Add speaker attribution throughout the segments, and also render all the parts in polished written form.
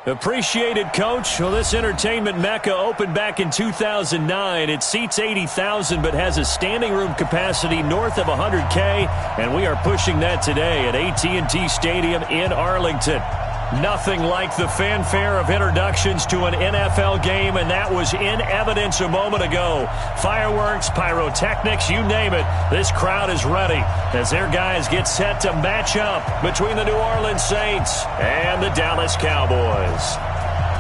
Speaker 1: Appreciated, Coach. Well, this entertainment mecca opened back in 2009. It seats 80,000 but has a standing room capacity north of 100K, and we are pushing that today at AT&T Stadium in Arlington. Nothing like the fanfare of introductions to an NFL game, and that was in evidence a moment ago. Fireworks, pyrotechnics, you name it. This crowd is ready as their guys get set to match up between the New Orleans Saints and the Dallas Cowboys.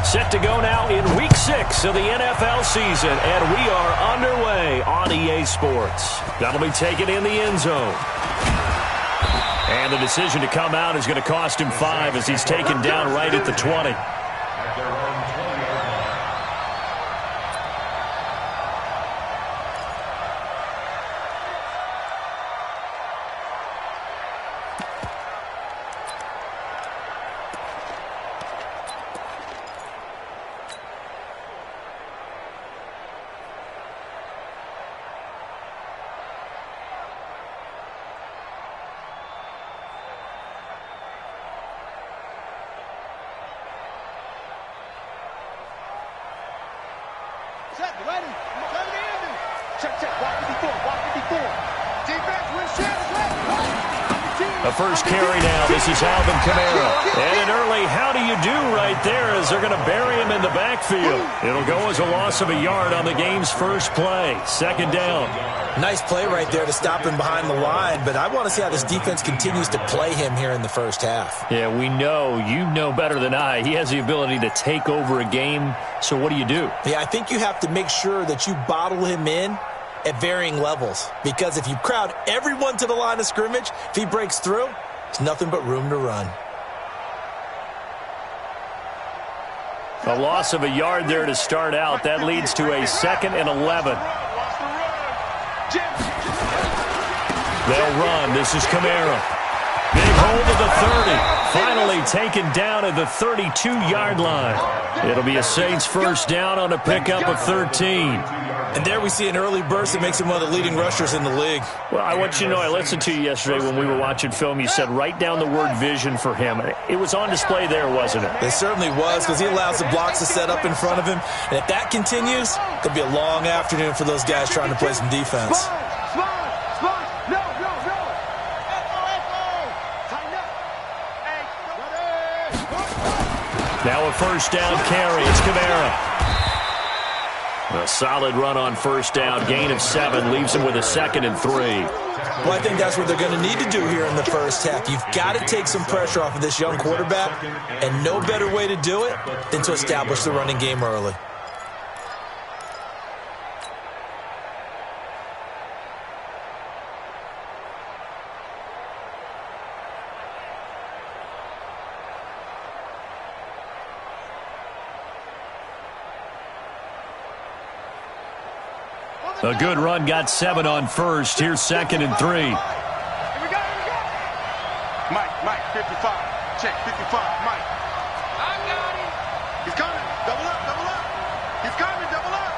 Speaker 1: Set to go now in Week 6 of the NFL season, and we are underway on EA Sports. That'll be taken in the end zone. And the decision to come out is going to cost him 5 as he's taken down right at the 20.
Speaker 2: The first carry now. This is Alvin Kamara.
Speaker 1: And an early how do you do right there as they're going to bury him in the backfield. It'll go as a loss of a yard on the game's first play. Second down.
Speaker 3: Nice play right there to stop him behind the line, but I want to see how this defense continues to play him here in the first half.
Speaker 1: Yeah, we know. You know better than I. He has the ability to take over a game, so what do you do?
Speaker 3: Yeah, I think you have to make sure that you bottle him in at varying levels, because if you crowd everyone to the line of scrimmage, if he breaks through, there's nothing but room to run.
Speaker 1: A loss of a yard there to start out. That leads to a 2nd and 11. They'll run. This is Kamara. Big hold of the 30. Finally taken down at the 32-yard line. It'll be a Saints first down on a pickup of 13.
Speaker 3: And there we see an early burst that makes him one of the leading rushers in the league.
Speaker 1: Well, I want you to know, I listened to you yesterday when we were watching film. You said write down the word vision for him. It was on display there, wasn't it?
Speaker 3: It certainly was, because he allows the blocks to set up in front of him. And if that continues, it could be a long afternoon for those guys trying to play some defense.
Speaker 1: Now a first down carry. It's Kamara. A solid run on first down. Gain of 7 leaves him with a 2nd and 3.
Speaker 3: Well, I think that's what they're going to need to do here in the first half. You've got to take some pressure off of this young quarterback, and no better way to do it than to establish the running game early.
Speaker 1: A good run got 7 on first. Here's 2nd and 3.
Speaker 4: Here we go. Mike, 55. Check, 55, Mike. I got him. He's coming. Double up. He's coming, double up.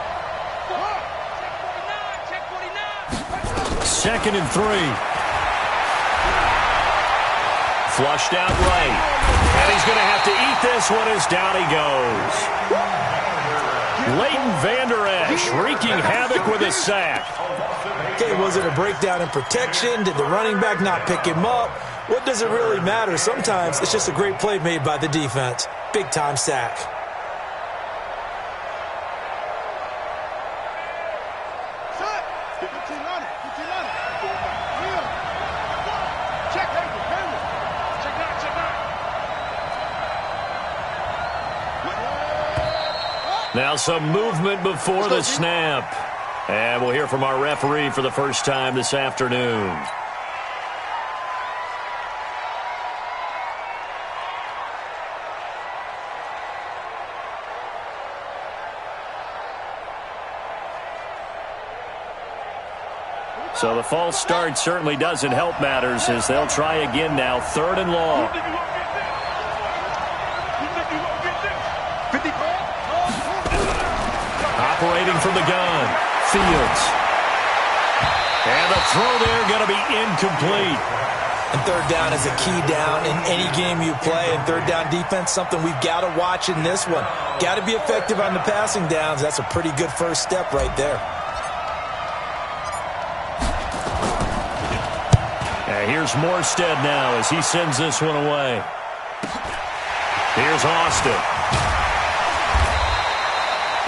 Speaker 4: Check 49.
Speaker 1: 2nd and 3. Flushed out right. And he's going to have to eat this one as down he goes. Leighton Vander Esch wreaking havoc with a sack.
Speaker 3: Okay, was it a breakdown in protection? Did the running back not pick him up? What does it really matter? Sometimes it's just a great play made by the defense. Big-time sack.
Speaker 1: Now some movement before the snap. And we'll hear from our referee for the first time this afternoon. So the false start certainly doesn't help matters as they'll try again now. 3rd and long. Operating from the gun, Fields. And the throw there going to be incomplete.
Speaker 3: And 3rd down is a key down in any game you play. And 3rd down defense, something we've got to watch in this one. Got to be effective on the passing downs. That's a pretty good first step right there.
Speaker 1: And here's Morstead now as he sends this one away. Here's Austin.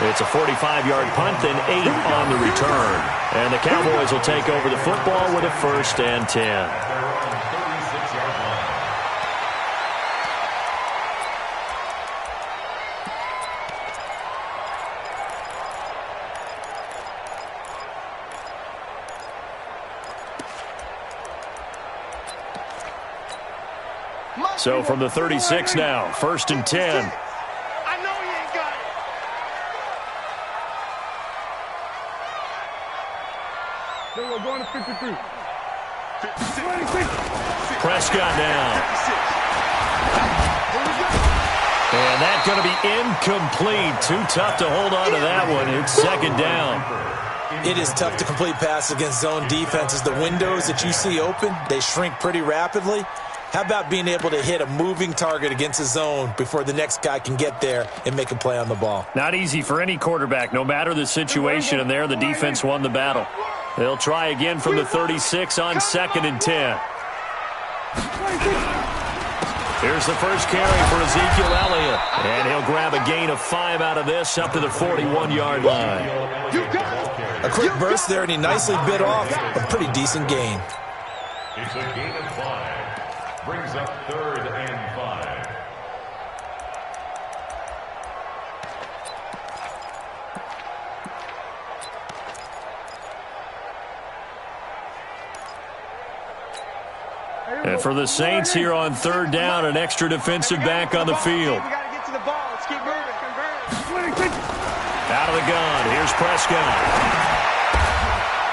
Speaker 1: It's a 45-yard punt, then 8 on the return. And the Cowboys will take over the football with a 1st and 10. So from the 36 now, 1st and 10.
Speaker 4: We're going to 53.
Speaker 1: Prescott down. And that's going to be incomplete. Too tough to hold on to that one. It's 2nd down.
Speaker 3: It is tough to complete passes against zone defenses. The windows that you see open, they shrink pretty rapidly. How about being able to hit a moving target against a zone before the next guy can get there and make a play on the ball?
Speaker 1: Not easy for any quarterback, no matter the situation. And there, the defense won the battle. They'll try again from the 36 on 2nd and 10. Here's the first carry for Ezekiel Elliott. And he'll grab a gain of 5 out of this up to the 41-yard line.
Speaker 3: A quick burst there, and he nicely bit off a pretty decent gain.
Speaker 5: It's a gain of 5. Brings up 3rd and 5.
Speaker 1: And for the Saints here on 3rd down, an extra defensive back on the field.
Speaker 4: We got to get to the ball. Let's keep moving.
Speaker 1: Out of the gun. Here's Prescott.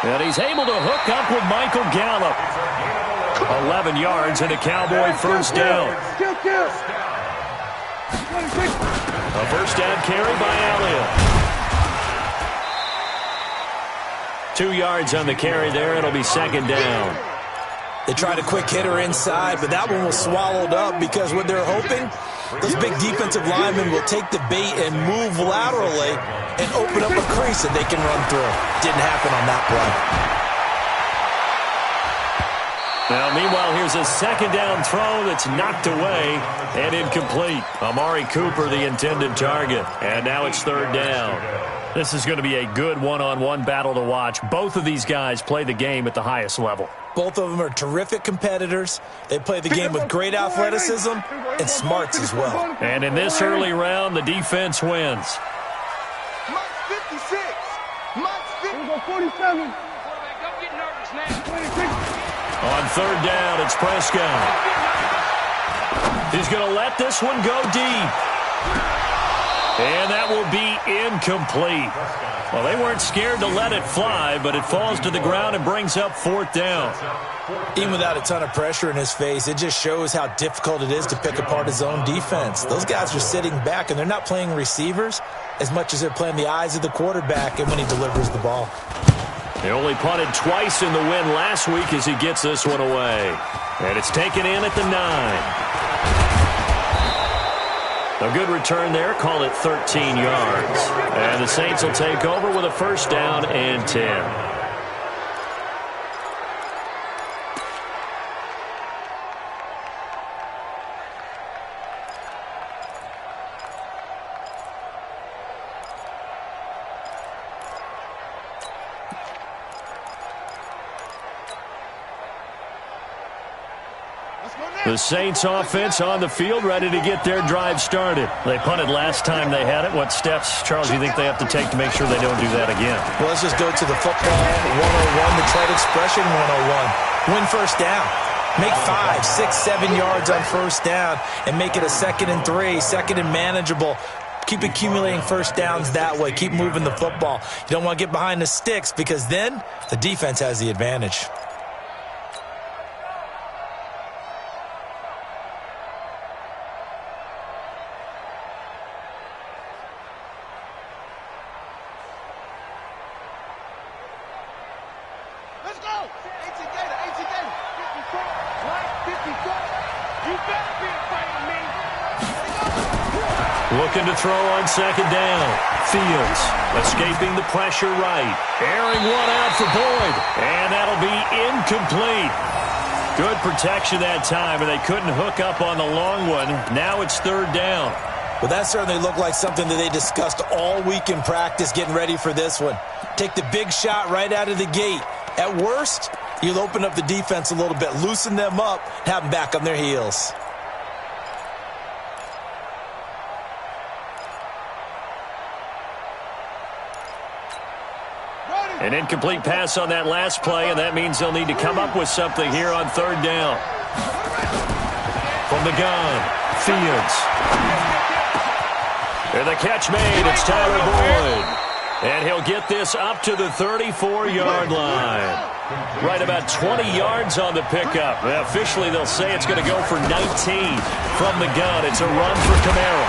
Speaker 1: And he's able to hook up with Michael Gallup. 11 yards and a Cowboy 1st down. A 1st down carry by Elliott. 2 yards on the carry there. It'll be 2nd down.
Speaker 3: They tried a quick hitter inside, but that one was swallowed up because what they're hoping, those big defensive linemen will take the bait and move laterally and open up a crease that they can run through. Didn't happen on that play.
Speaker 1: Now, meanwhile, here's a 2nd down throw that's knocked away and incomplete. Amari Cooper, the intended target. And now it's 3rd down. This is going to be a good one-on-one battle to watch. Both of these guys play the game at the highest level.
Speaker 3: Both of them are terrific competitors. They play the game with great athleticism and smarts as well.
Speaker 1: And in this early round, the defense wins.
Speaker 4: Mike 56. Mike 47. Don't get nervous now.
Speaker 1: On 3rd down, it's Prescott. He's going to let this one go deep. And that will be incomplete. Well, they weren't scared to let it fly, but it falls to the ground and brings up 4th down.
Speaker 3: Even without a ton of pressure in his face, it just shows how difficult it is to pick apart his own defense. Those guys are sitting back, and they're not playing receivers as much as they're playing the eyes of the quarterback and when he delivers the ball.
Speaker 1: He only punted twice in the win last week as he gets this one away. And it's taken in at the 9. A good return there. Call it 13 yards. And the Saints will take over with a 1st down and 10. The Saints offense on the field, ready to get their drive started. They punted last time they had it. What steps, Charles, do you think they have to take to make sure they don't do that again?
Speaker 3: Well, let's just go to the football 101, the trade expression 101. Win 1st down. Make 5, 6, 7 yards on 1st down and make it a 2nd and 3, 2nd and manageable. Keep accumulating 1st downs that way. Keep moving the football. You don't want to get behind the sticks because then the defense has the advantage.
Speaker 1: Looking to throw on 2nd down. Fields escaping the pressure right. Airing one out for Boyd. And that'll be incomplete. Good protection that time, and they couldn't hook up on the long one. Now it's 3rd down.
Speaker 3: Well, that certainly looked like something that they discussed all week in practice getting ready for this one. Take the big shot right out of the gate. At worst, you'll open up the defense a little bit, loosen them up, have them back on their heels.
Speaker 1: An incomplete pass on that last play, and that means they'll need to come up with something here on 3rd down. From the gun, Fields. And the catch made. It's Tyler Boyd. And he'll get this up to the 34-yard line. Right about 20 yards on the pickup. Officially, they'll say it's going to go for 19 from the gun. It's a run for Kamara.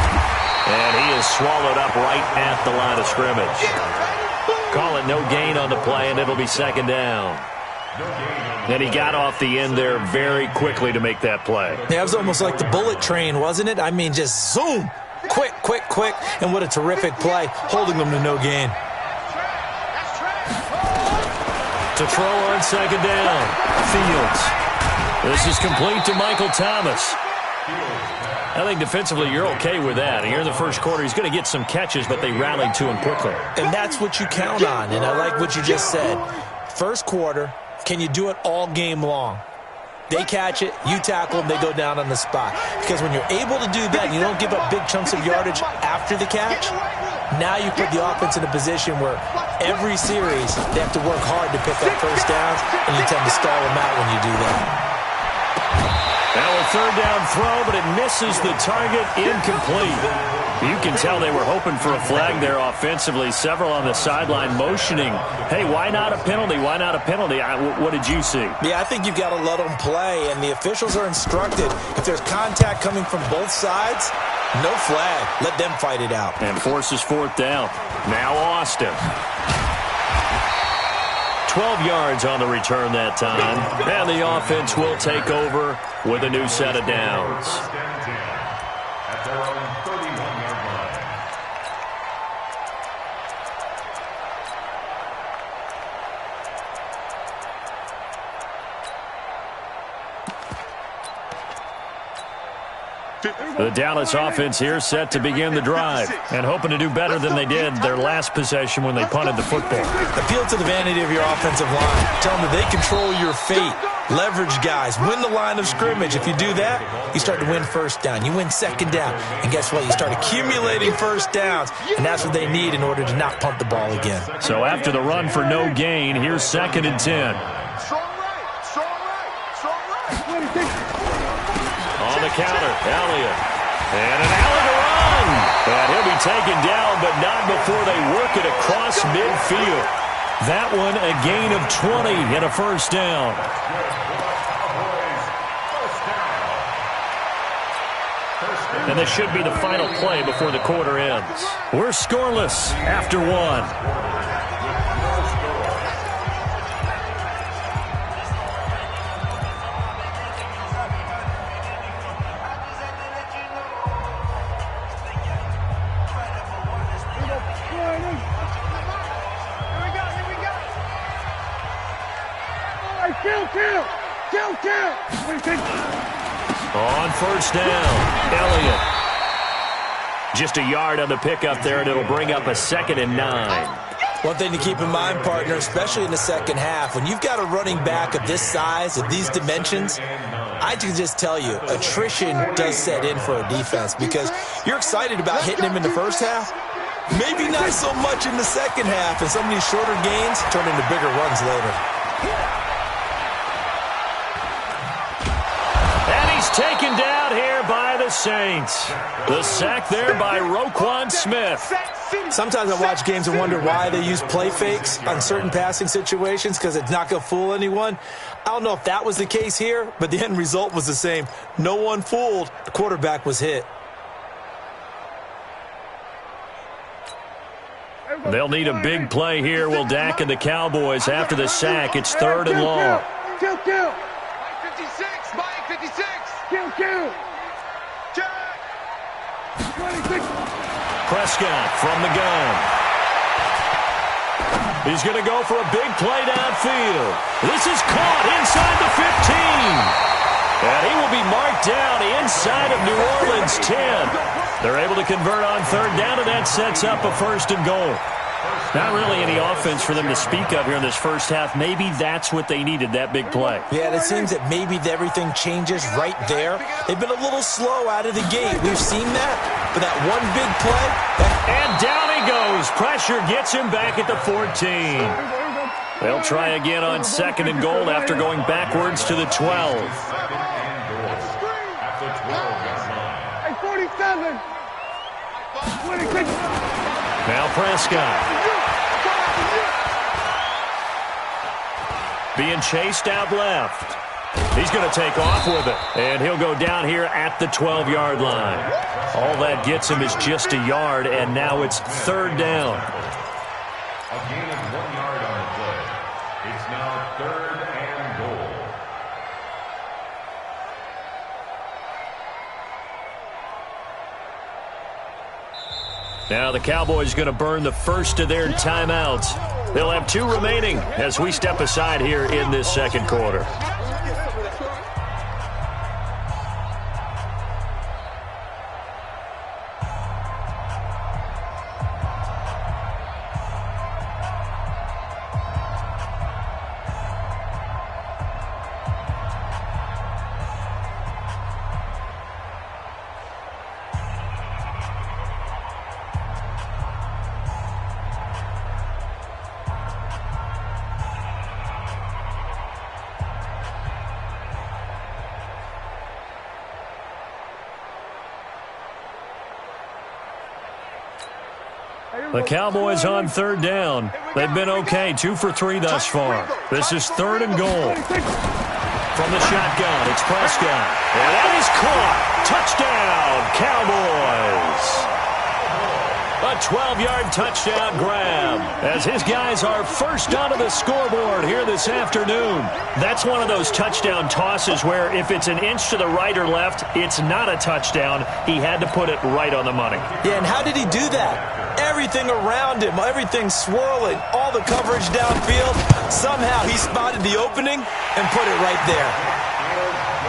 Speaker 1: And he is swallowed up right at the line of scrimmage. Call it no gain on the play, and it'll be 2nd down. And he got off the end there very quickly to make that play.
Speaker 3: Yeah, it was almost like the bullet train, wasn't it? I mean, just zoom. Quick, quick, quick. And what a terrific play, holding them to no gain.
Speaker 1: To throw on 2nd down. Fields. This is complete to Michael Thomas. I think defensively you're okay with that. Here in the 1st quarter, he's going to get some catches, but they rallied to him quickly.
Speaker 3: And that's what you count on, and I like what you just said. 1st quarter, can you do it all game long? They catch it, you tackle them, they go down on the spot. Because when you're able to do that, you don't give up big chunks of yardage after the catch, now you put the offense in a position where every series they have to work hard to pick up 1st downs, and you tend to stall them out when you do that.
Speaker 1: Now a 3rd down throw, but it misses the target, incomplete. You can tell they were hoping for a flag there offensively. Several on the sideline motioning, hey, why not a penalty? Why not a penalty? What did you see?
Speaker 3: Yeah, I think you've got to let them play, and the officials are instructed. If there's contact coming from both sides, no flag. Let them fight it out.
Speaker 1: And forces 4th down. Now Austin. 12 yards on the return that time. And the offense will take over with a new set of downs.
Speaker 5: At their own 31-yard line.
Speaker 1: The Dallas offense here set to begin the drive and hoping to do better than they did their last possession when they punted the football.
Speaker 3: Appeal to the vanity of your offensive line. Tell them that they control your fate. Leverage guys. Win the line of scrimmage. If you do that, you start to win 1st down. You win 2nd down. And guess what? You start accumulating 1st downs. And that's what they need in order to not punt the ball again.
Speaker 1: So after the run for no gain, here's 2nd and 10.
Speaker 4: Strong right, strong right, strong right.
Speaker 1: On the counter, Elliott. And an alley to run. And he'll be taken before they work it across midfield. That one a gain of 20 and a first down. And this should be the final play before the quarter ends. We're scoreless after one. On first down, Elliott. Just a yard on the pickup there, and it'll bring up a 2nd and 9.
Speaker 3: One thing to keep in mind, partner, especially in the second half, when you've got a running back of this size, of these dimensions, I can just tell you, attrition does set in for a defense because you're excited about hitting him in the first half. Maybe not so much in the second half, and some of these shorter gains turn into bigger runs later.
Speaker 1: Taken down here by the Saints. The sack there by Roquan Smith.
Speaker 3: Sometimes I watch games and wonder why they use play fakes on certain passing situations because it's not going to fool anyone. I don't know if that was the case here, but the end result was the same. No one fooled. The quarterback was hit.
Speaker 1: They'll need a big play here, will Dak and the Cowboys. After the sack, it's 3rd and long.
Speaker 4: Mike 56, Mike 56. Kill. Check. 26.
Speaker 1: Prescott from the gun. He's going to go for a big play downfield. This is caught inside the 15. And he will be marked down inside of New Orleans 10. They're able to convert on 3rd down, and that sets up a 1st and goal. Not really any offense for them to speak of here in this first half. Maybe that's what they needed, that big play.
Speaker 3: Yeah, it seems that maybe everything changes right there. They've been a little slow out of the gate. We've seen that. But that one big play.
Speaker 1: And down he goes. Pressure gets him back at the 14. They'll try again on 2nd and goal after going backwards to the 12.
Speaker 5: At the 12-yard line.
Speaker 4: 47. 26.
Speaker 1: Now Prescott. Being chased out left. He's going to take off with it. And he'll go down here at the 12-yard line. All that gets him is just a yard, and now it's 3rd down.
Speaker 5: A gain of 1 yard on the play. It's now 3rd and goal.
Speaker 1: Now the Cowboys going to burn the first of their timeouts. They'll have 2 remaining as we step aside here in this second quarter. The Cowboys on 3rd down. They've been okay, 2 for 3 thus far. This is 3rd and goal. From the shotgun, it's Prescott. And that is caught. Touchdown, Cowboys. A 12-yard touchdown grab as his guys are first onto the scoreboard here this afternoon. That's one of those touchdown tosses where if it's an inch to the right or left, it's not a touchdown. He had to put it right on the money.
Speaker 3: Yeah, and how did he do that? Everything around him, everything swirling, all the coverage downfield. Somehow he spotted the opening and put it right there.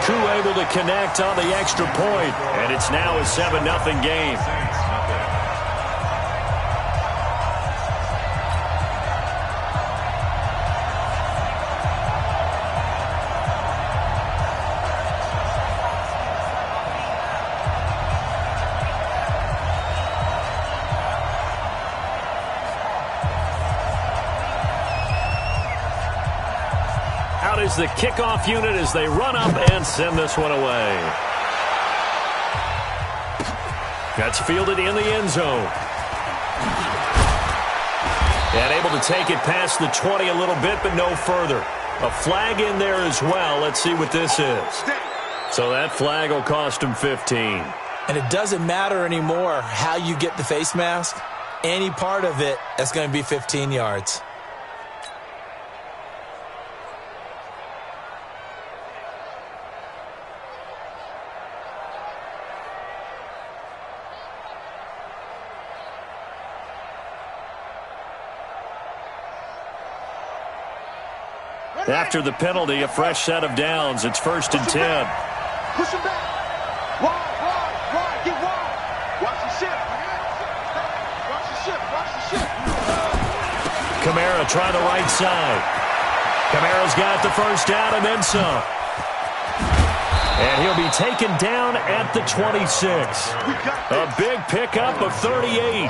Speaker 1: Crew able to connect on the extra point, and it's now a 7-0 game. Is the kickoff unit as they run up and send this one away. That's fielded in the end zone. And able to take it past the 20 a little bit, but no further. A flag in there as well. Let's see what this is. So that flag will cost him 15.
Speaker 3: And it doesn't matter anymore how you get the face mask. Any part of it, that's going to be 15 yards.
Speaker 1: After the penalty, a fresh set of downs. It's 1st and 10.
Speaker 4: Push him back. Wide. Get wide. Watch the shift. Watch the shift.
Speaker 1: Kamara try the right side. Kamara's got the first down and then some. And he'll be taken down at the 26. A big pickup of 38.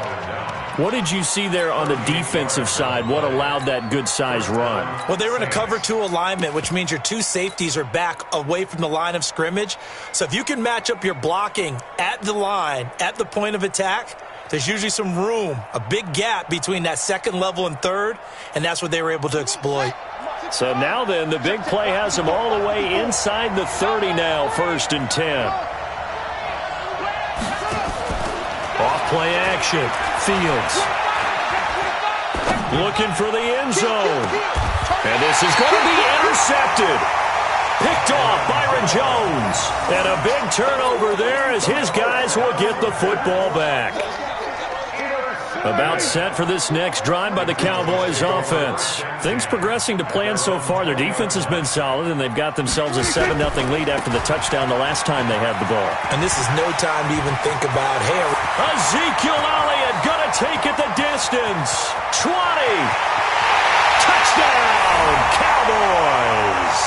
Speaker 1: What did you see there on the defensive side? What allowed that good-sized run?
Speaker 3: Well, they were in a cover 2 alignment, which means your 2 safeties are back away from the line of scrimmage. So if you can match up your blocking at the line, at the point of attack, there's usually some room, a big gap between that second level and third, and that's what they were able to exploit.
Speaker 1: So now then, the big play has them all the way inside the 30 now, 1st and 10. Off-play action. Fields. Looking for the end zone. And this is going to be intercepted. Picked off Byron Jones. And a big turnover there as his guys will get the football back. About set for this next drive by the Cowboys offense. Things progressing to plan so far. Their defense has been solid, and they've got themselves a 7-0 lead after the touchdown the last time they had the ball.
Speaker 3: And this is no time to even think about, hey,
Speaker 1: Ezekiel Elliott gonna take it the distance. 20. Touchdown, Cowboys.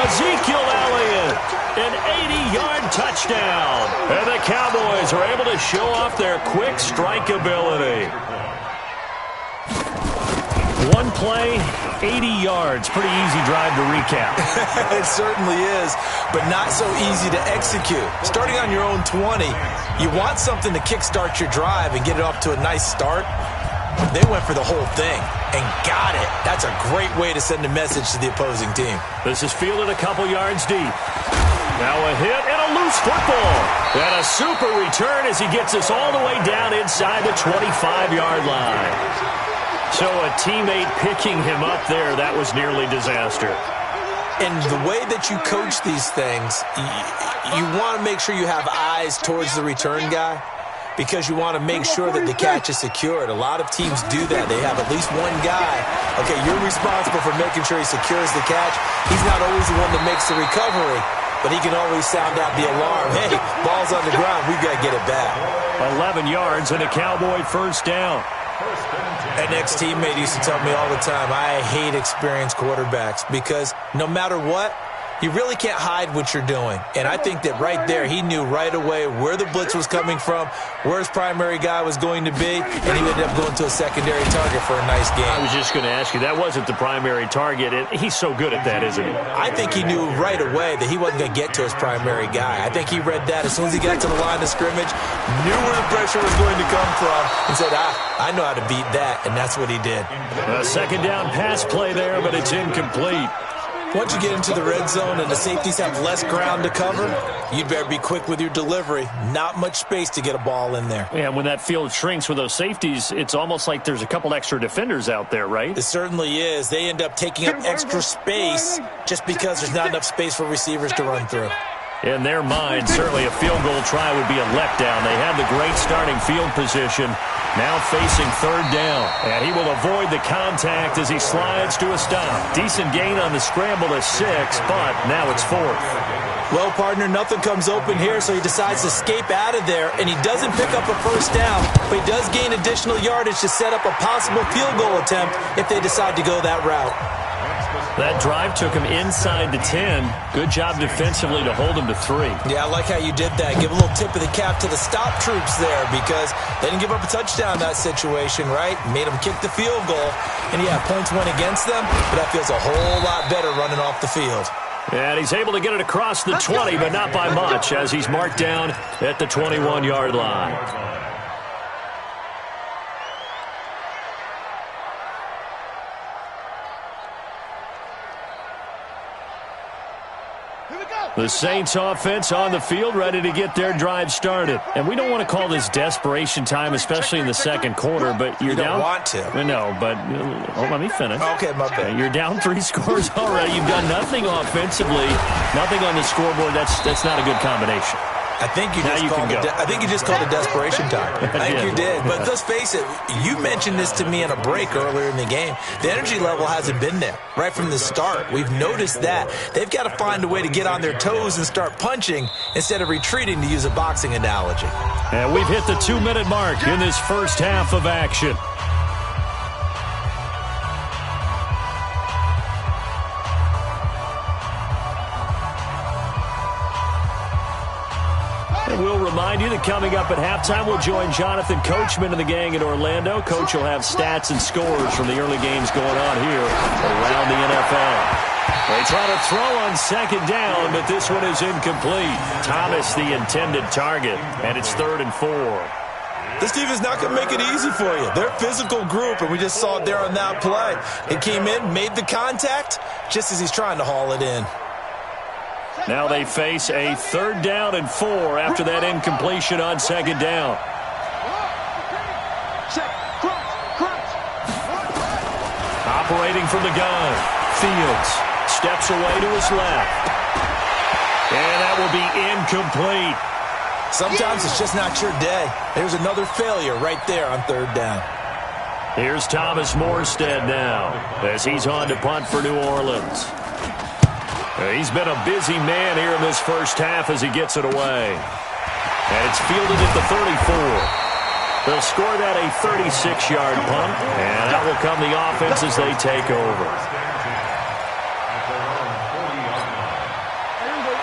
Speaker 1: Ezekiel Elliott, an 80-yard touchdown. And the Cowboys are able to show off their quick strike ability. One play, 80 yards. Pretty easy drive to recap.
Speaker 3: It certainly is, but not so easy to execute. Starting on your own 20, you want something to kickstart your drive and get it off to a nice start. They went for the whole thing and got it. That's a great way to send a message to the opposing team.
Speaker 1: This is fielded a couple yards deep. Now a hit and a loose football. And a super return as he gets us all the way down inside the 25-yard line. So a teammate picking him up there, that was nearly disaster.
Speaker 3: And the way that you coach these things, you want to make sure you have eyes towards the return guy, because you want to make sure that the catch is secured. A lot of teams do that. They have at least one guy. Okay, you're responsible for making sure he secures the catch. He's not always the one that makes the recovery, but he can always sound out the alarm. Hey, ball's on the ground. We've got to get it back.
Speaker 1: 11 yards and a Cowboy first down.
Speaker 3: An ex-teammate used to tell me all the time, I hate experienced quarterbacks because no matter what, you really can't hide what you're doing. And I think that right there, he knew right away where the blitz was coming from, where his primary guy was going to be, and he ended up going to a secondary target for a nice game.
Speaker 1: I was just going to ask you, that wasn't the primary target, and he's so good at that, isn't he?
Speaker 3: I think he knew right away that he wasn't going to get to his primary guy. I think he read that as soon as he got to the line of scrimmage, knew where the pressure was going to come from, and said, I know how to beat that, and that's what he did.
Speaker 1: A second down pass play there, but it's incomplete.
Speaker 3: Once you get into the red zone and the safeties have less ground to cover, you'd better be quick with your delivery. Not much space to get a ball in there.
Speaker 1: Yeah, when that field shrinks with those safeties, it's almost like there's a couple extra defenders out there, right?
Speaker 3: It certainly is. They end up taking up extra space just because there's not enough space for receivers to run through.
Speaker 1: In their mind, certainly a field goal try would be a letdown. They had the great starting field position. Now facing third down. And he will avoid the contact as he slides to a stop. Decent gain on the scramble to 6, but now it's 4th.
Speaker 3: Well, partner, nothing comes open here, so he decides to escape out of there, and he doesn't pick up a first down, but he does gain additional yardage to set up a possible field goal attempt if they decide to go that route.
Speaker 1: That drive took him inside the 10. Good job defensively to hold him to 3.
Speaker 3: Yeah, I like how you did that. Give a little tip of the cap to the stop troops there because they didn't give up a touchdown in that situation, right? Made them kick the field goal. And, yeah, points went against them, but that feels a whole lot better running off the field.
Speaker 1: And he's able to get it across the 20, but not by much as he's marked down at the 21-yard line. The Saints offense on the field, ready to get their drive started. And we don't want to call this desperation time, especially in the second quarter, but you're down.
Speaker 3: You don't want to.
Speaker 1: No, but let me finish.
Speaker 3: Okay, my bad.
Speaker 1: You're down 3 scores already. You've done nothing offensively, nothing on the scoreboard. That's not a good combination.
Speaker 3: I think you just called it desperation time. I think you did. But let's face it, you mentioned this to me in a break earlier in the game. The energy level hasn't been there right from the start. We've noticed that. They've got to find a way to get on their toes and start punching instead of retreating, to use a boxing analogy.
Speaker 1: And we've hit the 2-minute mark in this first half of action. We'll remind you that coming up at halftime, we'll join Jonathan Coachman and the gang in Orlando. Coach will have stats and scores from the early games going on here around the NFL. They try to throw on second down, but this one is incomplete. Thomas, the intended target, and it's 3rd and 4.
Speaker 3: This team is not going to make it easy for you. They're a physical group, and we just saw it there on that play. It came in, made the contact, just as he's trying to haul it in.
Speaker 1: Now they face a 3rd down and 4 after that incompletion on second down. Operating from the gun, Fields steps away to his left. And that will be incomplete.
Speaker 3: Sometimes it's just not your day. There's another failure right there on 3rd down.
Speaker 1: Here's Thomas Morstead now as he's on to punt for New Orleans. He's been a busy man here in this first half as he gets it away. And it's fielded at the 34. They'll score that a 36-yard punt, and that will come the offense as they take over.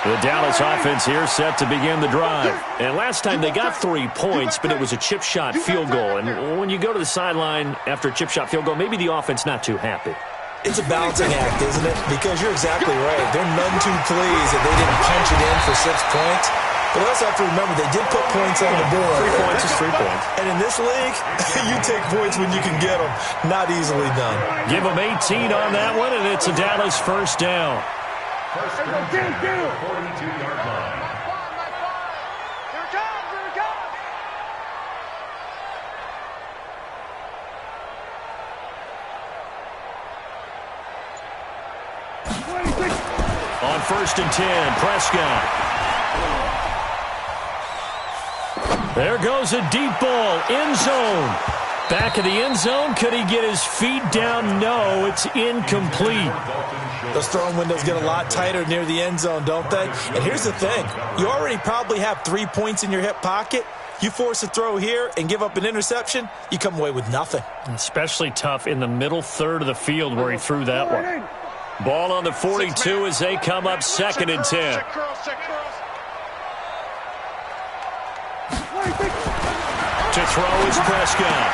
Speaker 1: The Dallas offense here set to begin the drive. And last time they got 3 points, but it was a chip shot field goal. And when you go to the sideline after a chip shot field goal, maybe the offense not too happy.
Speaker 3: It's a balancing act, isn't it? Because you're exactly right. They're none too pleased that they didn't punch it in for 6 points. But also have to remember, they did put points on the board.
Speaker 1: 3 points is 3 points.
Speaker 3: And in this league, you take points when you can get them. Not easily done.
Speaker 1: Give them 18 on that one, and it's a Dallas first down.
Speaker 5: First down, 42-yard line.
Speaker 1: On 1st and 10, Prescott. There goes a deep ball, end zone. Back of the end zone, could he get his feet down? No, it's incomplete.
Speaker 3: Those throwing windows get a lot tighter near the end zone, don't they? And here's the thing. You already probably have 3 points in your hip pocket. You force a throw here and give up an interception, you come away with nothing.
Speaker 1: Especially tough in the middle third of the field where he threw that one. Ball on the 42 as they come up 2nd and 10. To throw is Prescott.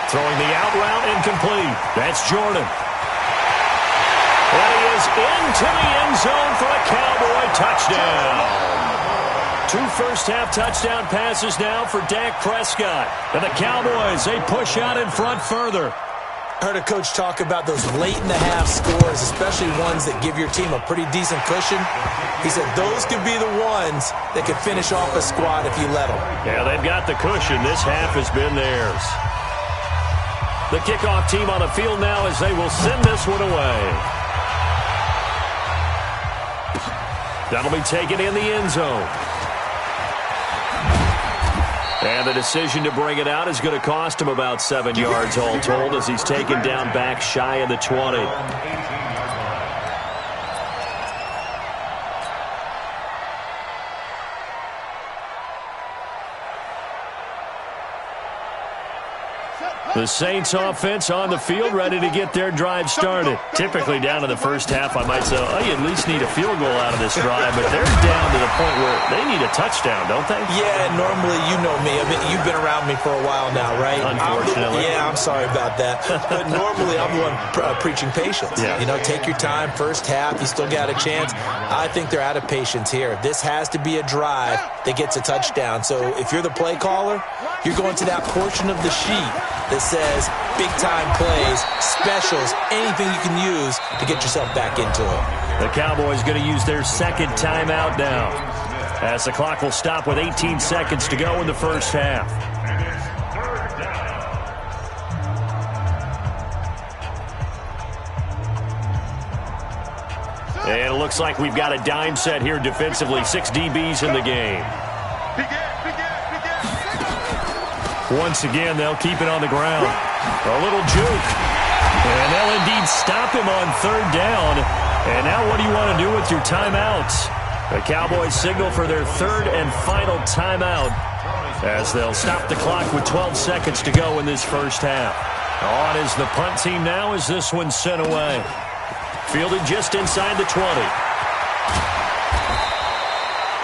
Speaker 1: Throwing the out route incomplete. That's Jordan. And he is into the end zone for a Cowboy touchdown. 2 first-half touchdown passes now for Dak Prescott. And the Cowboys, they push out in front further.
Speaker 3: I heard a coach talk about those late-in-the-half scores, especially ones that give your team a pretty decent cushion. He said those could be the ones that could finish off a squad if you let them.
Speaker 1: Yeah, they've got the cushion. This half has been theirs. The kickoff team on the field now as they will send this one away. That'll be taken in the end zone. And the decision to bring it out is going to cost him about 7 yards all told as he's taken down back shy of the 20. The Saints offense on the field ready to get their drive started. Typically down in the first half, I might say, oh, you at least need a field goal out of this drive, but they're down to the point where they need a touchdown, don't they?
Speaker 3: Yeah, normally, you know me. I mean, you've been around me for a while now, right?
Speaker 1: Unfortunately.
Speaker 3: I'm sorry about that. But normally, I'm the one preaching patience.
Speaker 1: Yeah.
Speaker 3: You know, take your time, first half, you still got a chance. I think they're out of patience here. This has to be a drive that gets a touchdown. So if you're the play caller, you're going to that portion of the sheet that says big-time plays, specials, anything you can use to get yourself back into it.
Speaker 1: The Cowboys going to use their second timeout now, as the clock will stop with 18 seconds to go in the first half. And it looks like we've got a dime set here defensively. 6 DBs in the game. Once again, they'll keep it on the ground. A little juke. And they'll indeed stop him on third down. And now what do you want to do with your timeouts? The Cowboys signal for their third and final timeout, as they'll stop the clock with 12 seconds to go in this first half. On is the punt team now as this one's sent away. Fielded just inside the 20.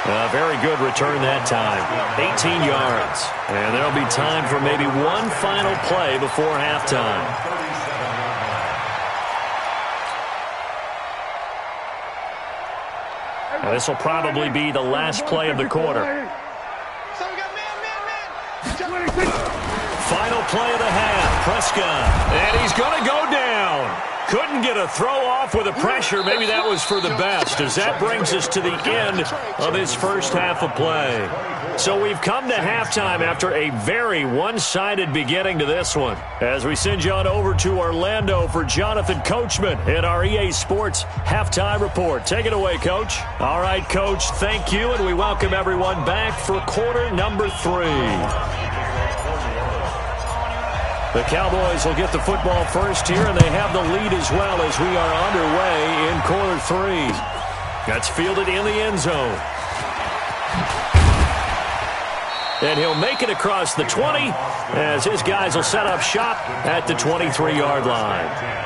Speaker 1: A very good return that time. 18 yards. And there'll be time for maybe one final play before halftime. Now, this will probably be the last play of the quarter. Final play of the half. Prescott. And he's going to go down. Couldn't get a throw off with the pressure. Maybe that was for the best, as that brings us to the end of his first half of play. So we've come to halftime after a very one-sided beginning to this one, as we send you on over to Orlando for Jonathan Coachman in our EA Sports Halftime Report. Take it away, Coach. All right, Coach, thank you, and we welcome everyone back for quarter number 3. The Cowboys will get the football first here, and they have the lead as well as we are underway in quarter 3. That's fielded in the end zone. And he'll make it across the 20 as his guys will set up shop at the 23-yard line.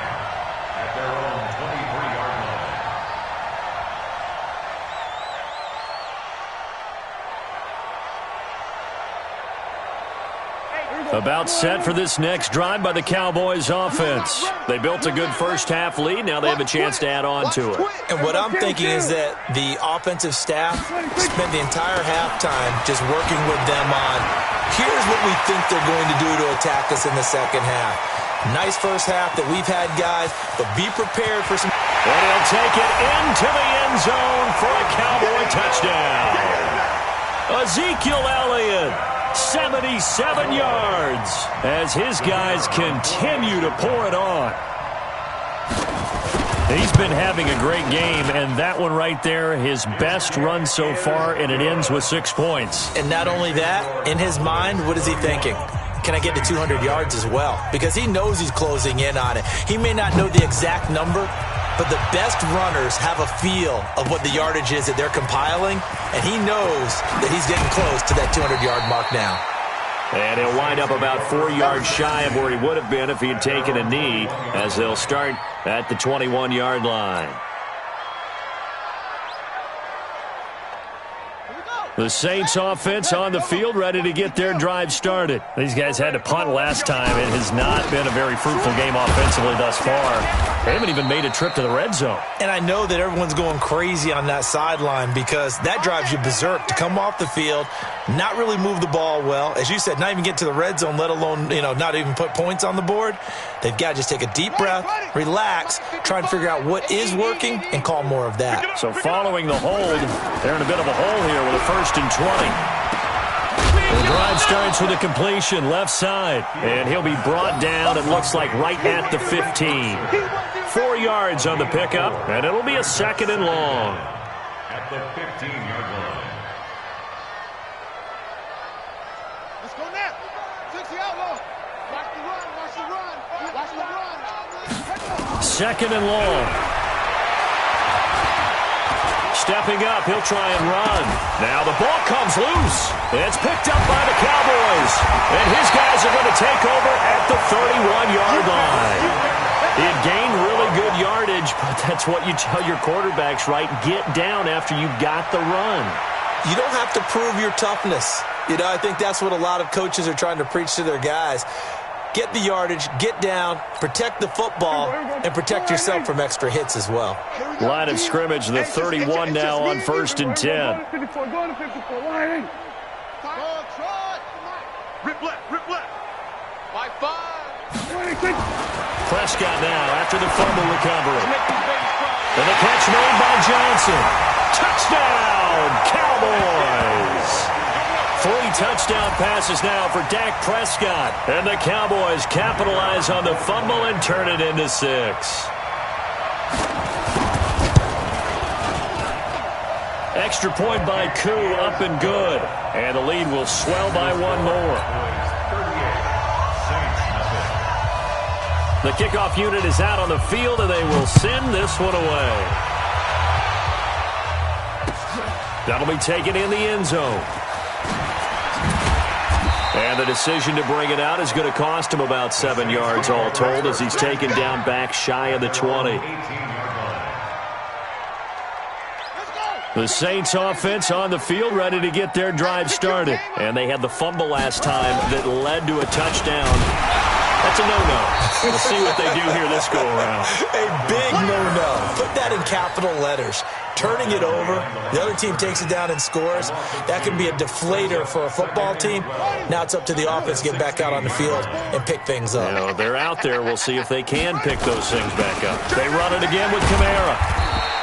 Speaker 1: About set for this next drive by the Cowboys offense. They built a good first half lead. Now they have a chance to add on to it.
Speaker 3: And what I'm thinking is that the offensive staff spent the entire halftime just working with them on, here's what we think they're going to do to attack us in the second half. Nice first half that we've had, guys, but be prepared for some...
Speaker 1: And he'll take it into the end zone for a Cowboy touchdown. Ezekiel Elliott. 77 yards as his guys continue to pour it on. He's been having a great game, and that one right there, his best run so far, and it ends with 6 points.
Speaker 3: And not only that, in his mind, what is he thinking? Can I get to 200 yards as well? Because he knows he's closing in on it. He may not know the exact number, but the best runners have a feel of what the yardage is that they're compiling, and he knows that he's getting close to that 200-yard mark now.
Speaker 1: And he'll wind up about 4 yards shy of where he would have been if he had taken a knee, as they'll start at the 21-yard line. The Saints offense on the field, ready to get their drive started. These guys had to punt last time. It has not been a very fruitful game offensively thus far. They haven't even made a trip to the red zone. And I know that everyone's going crazy on that sideline because that drives you berserk to come off the field, not really move the ball well. As you said, not even get to the red zone, let alone, not even put points on the board. They've got to just take a deep breath, relax, try and figure out what is working, and call more of that. So following the hold, they're in a bit of a hole here with a 1st and 20. The drive starts with a completion left side, and he'll be brought down, it looks like, right at the 15. 4 yards on the pickup, and it'll be a 2nd and long.
Speaker 5: At the 15-yard line.
Speaker 4: Let's go now. 60 outlaw. Watch the run, watch the run, watch the run.
Speaker 1: 2nd and long. Stepping up, he'll try and run. Now the ball comes loose. It's picked up by the Cowboys. And his guys are going to take over at the 31-yard line. He had gained really good yardage, but that's what you tell your quarterbacks, right? Get down after you got the run.
Speaker 3: You don't have to prove your toughness. I think that's what a lot of coaches are trying to preach to their guys. Get the yardage, get down, protect the football, and protect yourself from extra hits as well.
Speaker 1: Line of scrimmage, the 31 now on 1st and 10.
Speaker 4: Rip left, rip left. By 5.
Speaker 1: Prescott now after the fumble recovery. And the catch made by Johnson. Touchdown, Cowboys! 3 touchdown passes now for Dak Prescott. And the Cowboys capitalize on the fumble and turn it into 6. Extra point by Koo, up and good. And the lead will swell by 1 more. The kickoff unit is out on the field, and they will send this one away. That'll be taken in the end zone. And the decision to bring it out is going to cost him about 7 yards all told as he's taken down back shy of the 20. The Saints offense on the field ready to get their drive started. And they had the fumble last time that led to a touchdown. That's a no-no. We'll see what they do here this go-around.
Speaker 3: A big no-no. Put that in capital letters. Turning it over, the other team takes it down and scores. That can be a deflator for a football team. Now it's up to the offense to get back out on the field and pick things up.
Speaker 1: You know, they're out there. We'll see if they can pick those things back up. They run it again with Kamara.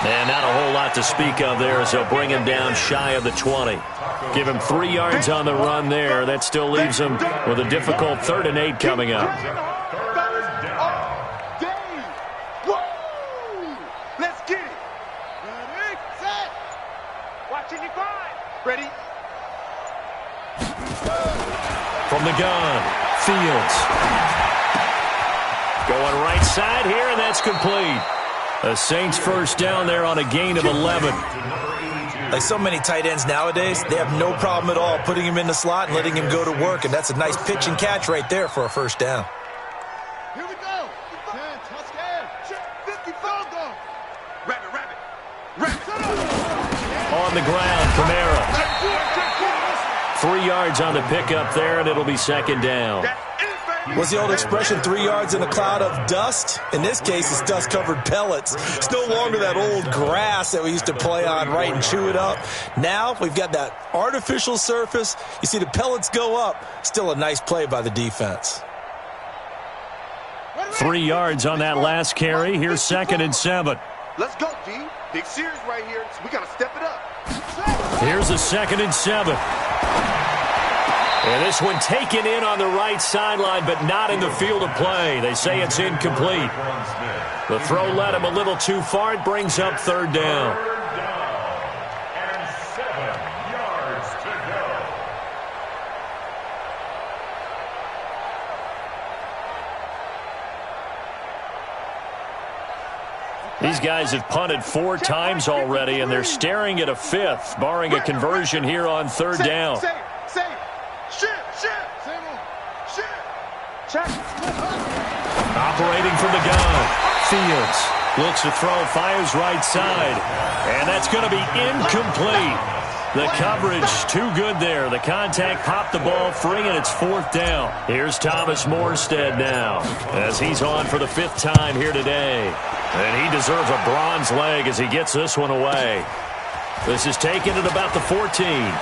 Speaker 1: And not a whole lot to speak of there as they'll bring him down shy of the 20. Give him 3 yards on the run there. That still leaves him with a difficult 3rd and 8 coming up.
Speaker 4: Let's get it. Ready, set. Watching you grind. Ready.
Speaker 1: From the gun, Fields. Going right side here, and that's complete. A Saints first down there on a gain of 11.
Speaker 3: Like so many tight ends nowadays, they have no problem at all putting him in the slot and letting him go to work, and that's a nice pitch and catch right there for a first down.
Speaker 4: Here we go. 10, touchdown. 50 field goal. Rabbit, rabbit. Rabbit.
Speaker 1: On the ground, Kamara. 3 yards on the pickup there, and it'll be 2nd down.
Speaker 3: What's the old expression, 3 yards in a cloud of dust? In this case, it's dust-covered pellets. It's no longer that old grass that we used to play on, right, and chew it up. Now we've got that artificial surface. You see the pellets go up. Still a nice play by the defense.
Speaker 1: 3 yards on that last carry. Here's 2nd and 7.
Speaker 4: Let's go, D. Big series right here. So we got to step it up.
Speaker 1: Here's a 2nd and 7. And this one taken in on the right sideline, but not in the field of play. They say it's incomplete. The throw led him a little too far. It brings up 3rd down.
Speaker 5: And 7 yards to go.
Speaker 1: These guys have punted 4 times already, and they're staring at a 5th, barring a conversion here on 3rd down. Operating from the gun, Fields looks to throw, fires right side, and that's going to be incomplete. The coverage too good there. The contact popped the ball free, and it's 4th down. Here's Thomas Morstead now as he's on for the 5th time here today. And he deserves a bronze leg as he gets this one away. This is taken at about the 14.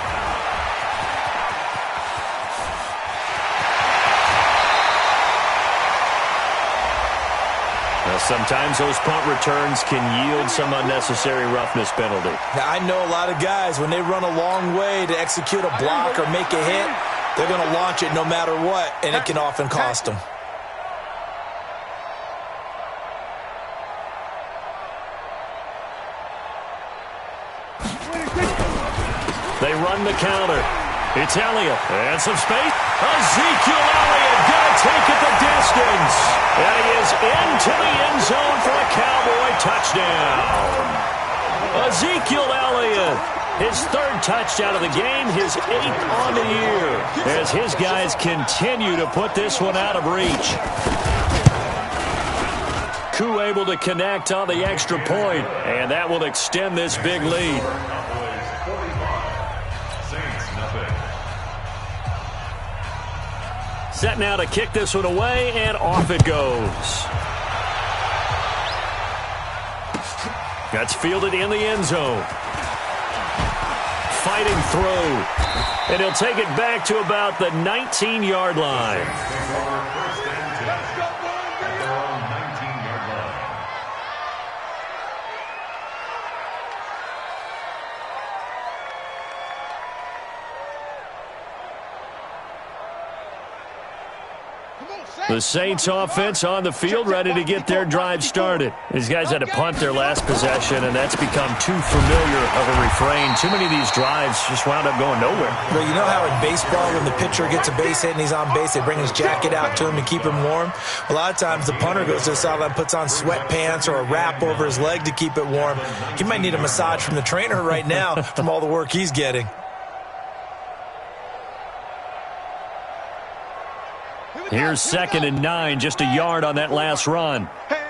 Speaker 1: Sometimes those punt returns can yield some unnecessary roughness penalty.
Speaker 3: Now, I know a lot of guys, when they run a long way to execute a block or make a hit, they're going to launch it no matter what, and it can often cost them.
Speaker 1: They run the counter. It's Elliott. And some space. Ezekiel Elliott going to take it the distance. And he is into the end zone for a Cowboy touchdown. Ezekiel Elliott, his 3rd touchdown of the game, his 8th on the year, as his guys continue to put this one out of reach. Koo able to connect on the extra point, and that will extend this big lead. Set now to kick this one away, and off it goes. That's fielded in the end zone. fighting through. And he'll take it back to about the 19-yard line. The Saints offense on the field, ready to get their drive started. These guys had to punt their last possession, and that's become too familiar of a refrain. Too many of these drives just wound up going nowhere.
Speaker 3: Well, you know how in baseball, when the pitcher gets a base hit and he's on base, they bring his jacket out to him to keep him warm? A lot of times the punter goes to the sideline, puts on sweatpants or a wrap over his leg to keep it warm. He might need a massage from the trainer right now from all the work he's getting.
Speaker 1: Here's 2nd and 9, just a yard on that last run.
Speaker 4: Hey.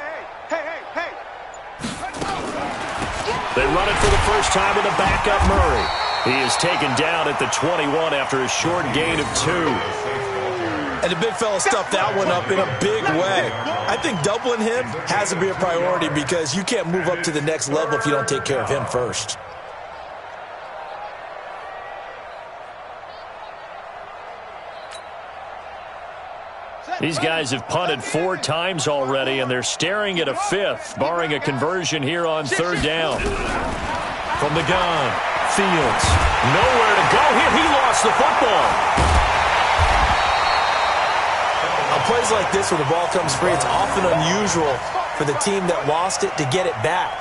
Speaker 1: They run it for the first time with a backup Murray. He is taken down at the 21 after a short gain of 2.
Speaker 3: And the big fella stuffed that one up in a big way. I think doubling him has to be a priority because you can't move up to the next level if you don't take care of him first.
Speaker 1: These guys have punted 4 times already, and they're staring at a 5th, barring a conversion here on 3rd down. From the gun, Fields. Nowhere to go here. He lost the football.
Speaker 3: On plays like this where the ball comes free, it's often unusual for the team that lost it to get it back.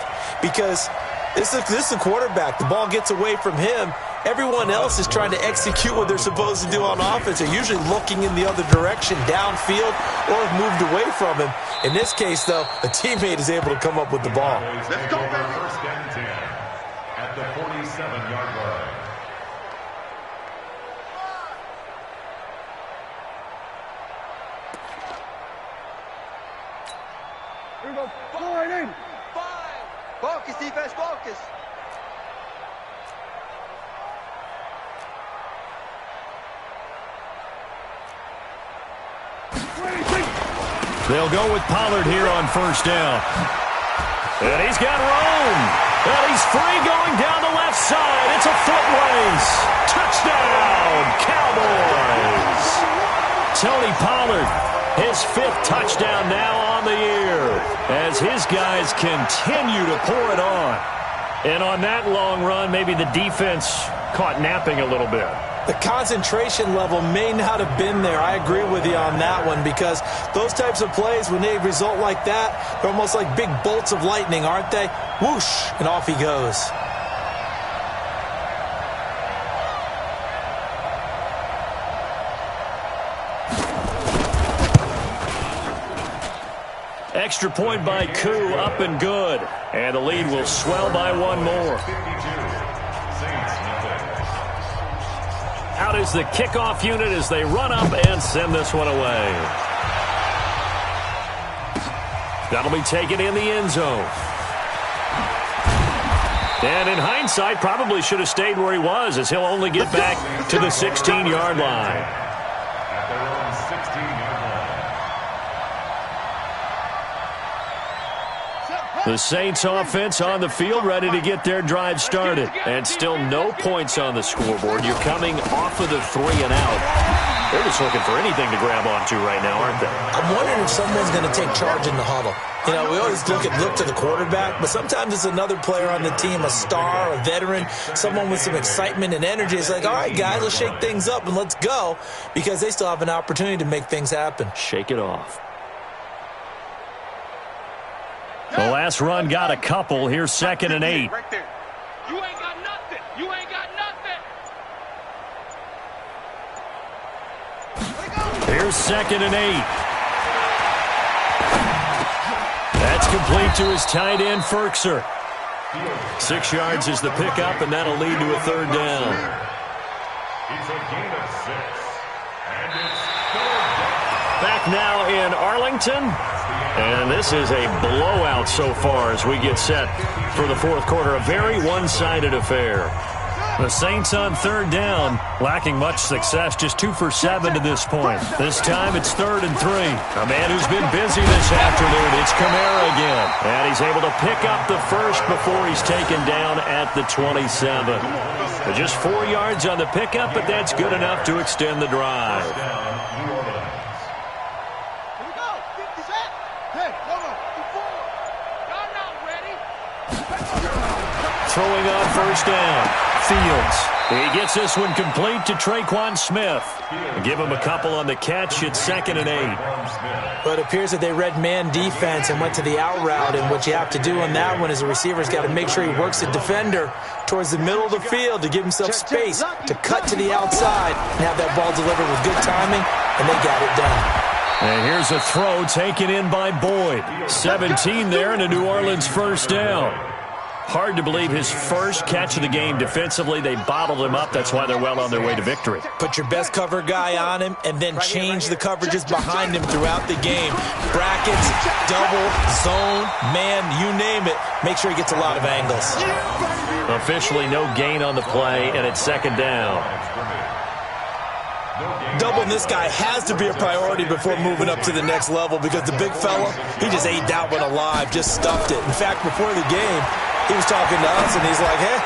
Speaker 3: Because this is the quarterback. The ball gets away from him. Everyone else is trying to execute what they're supposed to do on offense. They're usually looking in the other direction, downfield, or have moved away from him. In this case, though, a teammate is able to come up with the ball.
Speaker 5: Let's go, first and 10 at the 47-yard line.
Speaker 4: Here we go. 5. Focus, defense, focus.
Speaker 1: They'll go with Pollard here on 1st down. And he's got room. And he's free going down the left side. It's a foot race. Touchdown, Cowboys. Tony Pollard, his 5th touchdown now on the year as his guys continue to pour it on. And on that long run, maybe the defense caught napping a little bit.
Speaker 3: The concentration level may not have been there. I agree with you on that one because those types of plays, when they result like that, they're almost like big bolts of lightning, aren't they? Whoosh, and off he goes.
Speaker 1: Extra point by Koo, up and good. And the lead will swell by 1 more. Out is the kickoff unit as they run up and send this one away. That'll be taken in the end zone. And in hindsight, probably should have stayed where he was as he'll only get back to the 16-yard line.
Speaker 5: At their own 16-yard line.
Speaker 1: The Saints offense on the field ready to get their drive started. And still no points on the scoreboard. You're coming off of the 3 and out. They're just looking for anything to grab onto right now, aren't they?
Speaker 3: I'm wondering if someone's going to take charge in the huddle. You know, we always look to the quarterback, but sometimes it's another player on the team, a star, a veteran, someone with some excitement and energy. It's like, all right, guys, let's shake things up and let's go because they still have an opportunity to make things happen.
Speaker 1: Shake it off. The last run got a couple. Here's 2nd and 8.
Speaker 4: Right there. You ain't got nothing. You ain't got nothing.
Speaker 1: Here's 2nd and 8. That's complete to his tight end, Ferkser. 6 yards is the pickup, and that'll lead to a 3rd down.
Speaker 5: It's a gain of 6. And it's 3rd down.
Speaker 1: Back now in Arlington. And this is a blowout so far as we get set for the 4th quarter. A very one-sided affair. The Saints on 3rd down, lacking much success, just 2 for 7 to this point. This time it's 3rd and 3. A man who's been busy this afternoon, it's Kamara again. And he's able to pick up the first before he's taken down at the 27. But just 4 yards on the pickup, but that's good enough to extend the drive. Throwing on first down. Fields. He gets this one complete to TWON Smith. Give him a couple on the catch. It's 2nd and 8.
Speaker 3: But it appears that they read man defense and went to the out route. And what you have to do on that one is the receiver's got to make sure he works the defender towards the middle of the field to give himself space to cut to the outside and have that ball delivered with good timing, and they got it done.
Speaker 1: And here's a throw taken in by Boyd. 17 there and a New Orleans first down. Hard to believe his first catch of the game defensively. They bottled him up. That's why they're well on their way to victory.
Speaker 3: Put your best cover guy on him and then change the coverages behind him throughout the game. Brackets, double, zone, man, you name it. Make sure he gets a lot of angles.
Speaker 1: Officially no gain on the play, and it's 2nd down.
Speaker 3: Doubling this guy has to be a priority before moving up to the next level because the big fella, he just ate that one alive, just stuffed it. In fact, before the game, he was talking to us, and he's like, hey,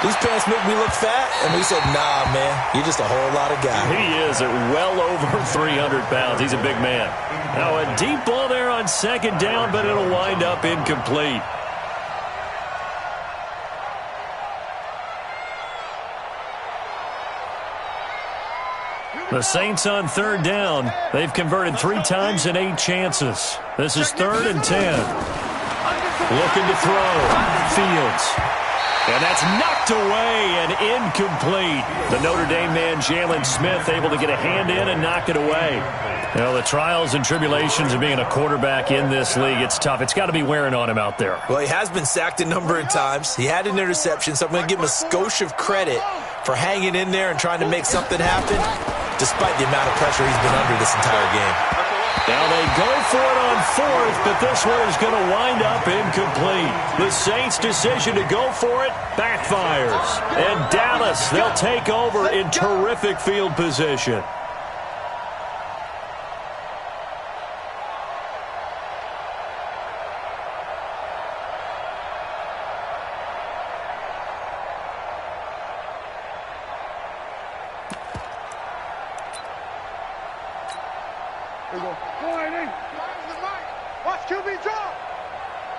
Speaker 3: these pants make me look fat. And we said, nah, man, you're just a whole lot of guy.
Speaker 1: He is at well over 300 pounds. He's a big man. Now a deep ball there on 2nd down, but it'll wind up incomplete. The Saints on 3rd down. They've converted 3 times in 8 chances. This is 3rd and 10. Looking to throw. Fields. And that's knocked away and incomplete. The Notre Dame man, Jalen Smith, able to get a hand in and knock it away. You know, the trials and tribulations of being a quarterback in this league, it's tough. It's got to be wearing on him out there.
Speaker 3: Well, he has been sacked a number of times. He had an interception, so I'm going to give him a skosh of credit for hanging in there and trying to make something happen, despite the amount of pressure he's been under this entire game.
Speaker 1: Now they go for it on 4th, but this one is going to wind up incomplete. The Saints' decision to go for it backfires. And Dallas, they'll take over in terrific field position.
Speaker 4: Watch QB drop.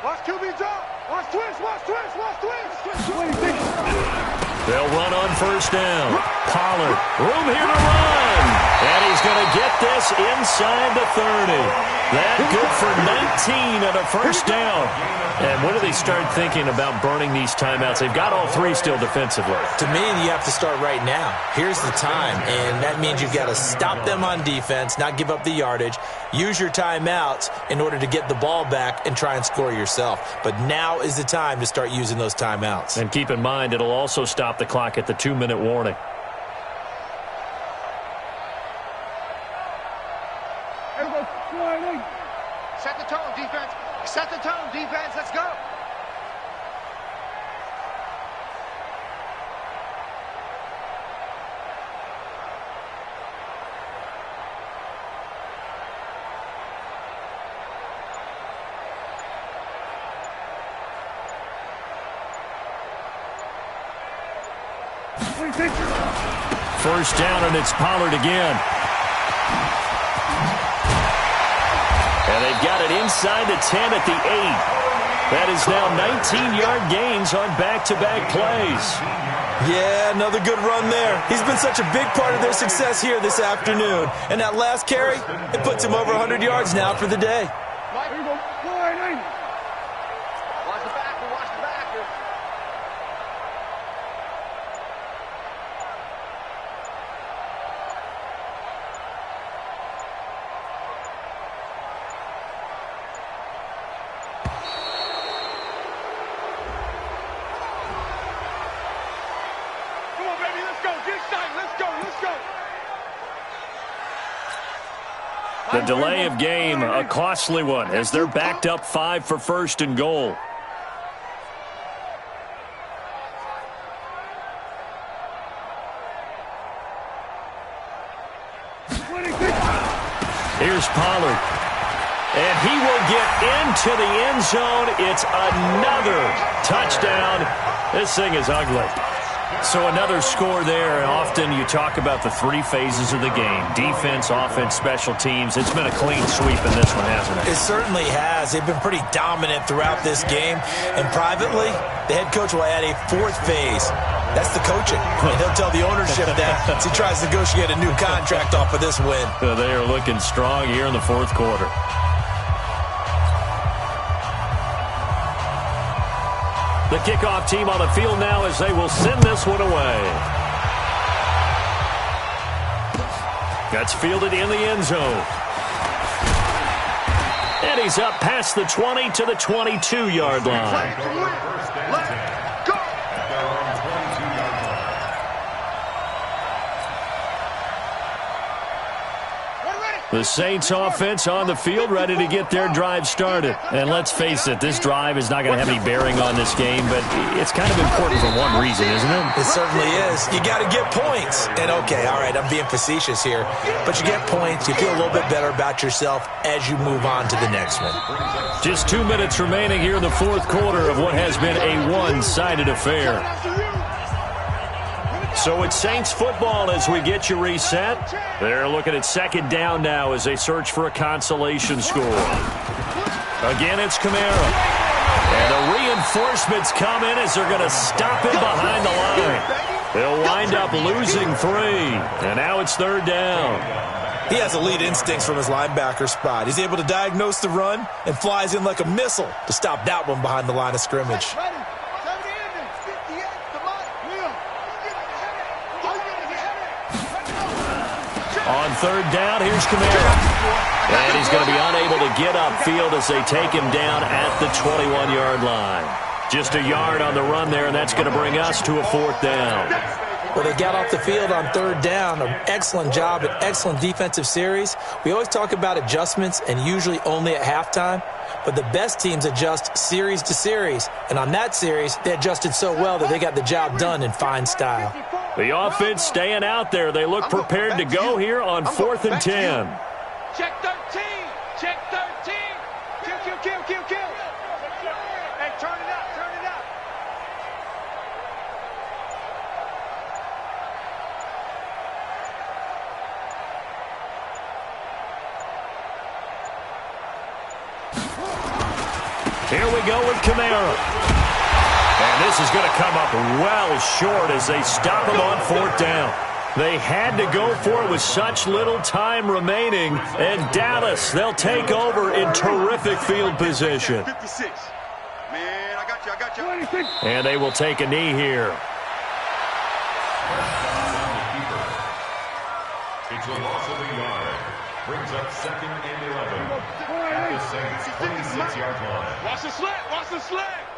Speaker 4: Watch QB drop. Watch twist. Watch twist. Watch twist.
Speaker 1: They'll run on first down. Pollard, room here to run. And he's going to get this inside the 30. That good for 19 and a first down. And when do they start thinking about burning these timeouts? They've got all 3 still defensively.
Speaker 3: To me, you have to start right now. Here's the time, and that means you've got to stop them on defense, not give up the yardage, use your timeouts in order to get the ball back and try and score yourself. But now is the time to start using those timeouts.
Speaker 1: And keep in mind, it'll also stop the clock at the 2-minute warning.
Speaker 4: Set the tone, defense. Set the tone, defense. Let's go.
Speaker 1: First down, and it's Pollard again. And they've got it inside the 10 at the 8. That is now 19-yard gains on back-to-back plays.
Speaker 3: Yeah, another good run there. He's been such a big part of their success here this afternoon. And that last carry, it puts him over 100 yards now for the day.
Speaker 4: Watch the backer. Watch the backer.
Speaker 1: The delay of game, a costly one, as they're backed up 5 for first and goal. Here's Pollard. And he will get into the end zone. It's another touchdown. This thing is ugly. So another score there, and often you talk about the three phases of the game: defense, offense, special teams. It's been a clean sweep in this one, hasn't it?
Speaker 3: It certainly has. They've been pretty dominant throughout this game. And privately, the head coach will add a fourth phase. That's the coaching. And he'll tell the ownership that as he tries to negotiate a new contract off of this win.
Speaker 1: They are looking strong here in the fourth quarter. The kickoff team on the field now as they will send this one away. That's fielded in the end zone. And he's up past the 20 to the 22-yard line. The Saints offense on the field, ready to get their drive started. And let's face it, this drive is not going to have any bearing on this game, but it's kind of important for one reason, isn't it?
Speaker 3: It certainly is. You got to get points. And okay, all right, I'm being facetious here, but you get points, you feel a little bit better about yourself as you move on to the next one.
Speaker 1: Just 2 minutes remaining here in the fourth quarter of what has been a one-sided affair. So it's Saints football as we get you reset. They're looking at second down now as they search for a consolation score. Again, it's Kamara. And the reinforcements come in as they're going to stop him behind the line. They'll wind up losing 3. And now it's third down.
Speaker 3: He has elite instincts from his linebacker spot. He's able to diagnose the run and flies in like a missile to stop that one behind the line of scrimmage.
Speaker 1: On third down, here's Kamara. And he's going to be unable to get upfield as they take him down at the 21-yard line. Just a yard on the run there, and that's going to bring us to a fourth down.
Speaker 3: Well, they got off the field on third down. An excellent job, an excellent defensive series. We always talk about adjustments and usually only at halftime, but the best teams adjust series to series. And on that series, they adjusted so well that they got the job done in fine style.
Speaker 1: The offense staying out there. They look prepared to go here on 4th and 10.
Speaker 4: Check 13. Check 13. Kill. Hey, turn it up.
Speaker 1: Here we go with Kamara. And this is going to come up well short as they stop him on 4th down. They had to go for it with such little time remaining. And Dallas, they'll take over in terrific field position.
Speaker 4: 56. Man, I got you.
Speaker 1: And they will take a knee here.
Speaker 5: It's a loss of a yard. Brings up 2nd and 11. At the Saints' 26-yard line.
Speaker 4: Watch the slant.